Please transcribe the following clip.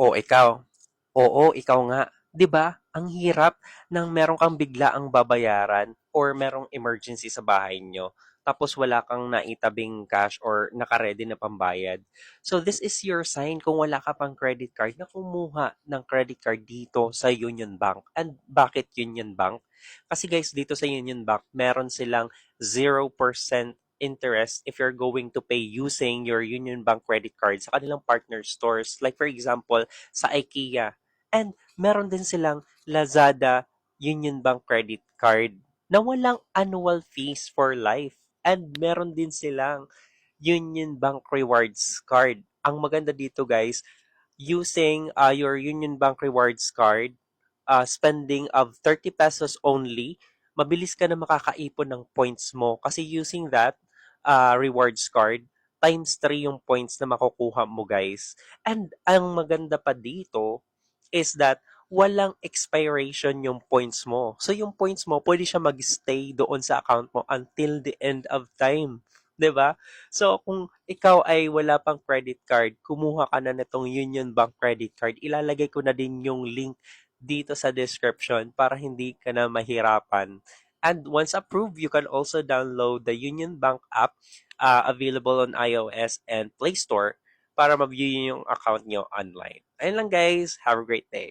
O ikaw? Oo, ikaw nga. 'Di ba? Ang hirap ng meron kang biglaang babayaran or merong emergency sa bahay nyo, tapos wala kang naitabing cash or naka-ready na pambayad. So this is your sign kung wala ka pang credit card na kumuha ng credit card dito sa Union Bank. And bakit Union Bank? Kasi guys, dito sa Union Bank, meron silang 0% interest if you're going to pay using your Union Bank credit card sa kanilang partner stores. Like for example, sa IKEA. And meron din silang Lazada Union Bank credit card na walang annual fees for life. And meron din silang Union Bank Rewards card. Ang maganda dito guys, using your Union Bank Rewards card, spending of 30 pesos only, mabilis ka na makakaipon ng points mo. Kasi using that rewards card, times 3 yung points na makukuha mo guys. And ang maganda pa dito is that walang expiration yung points mo. So yung points mo, pwede siya mag-stay doon sa account mo until the end of time. 'Di ba? So kung ikaw ay wala pang credit card, kumuha ka na nitong Union Bank credit card. Ilalagay ko na din yung link dito sa description para hindi ka na mahirapan. And once approved, you can also download the Union Bank app available on iOS and Play Store para ma-view yung account nyo online. Ayun lang guys. Have a great day.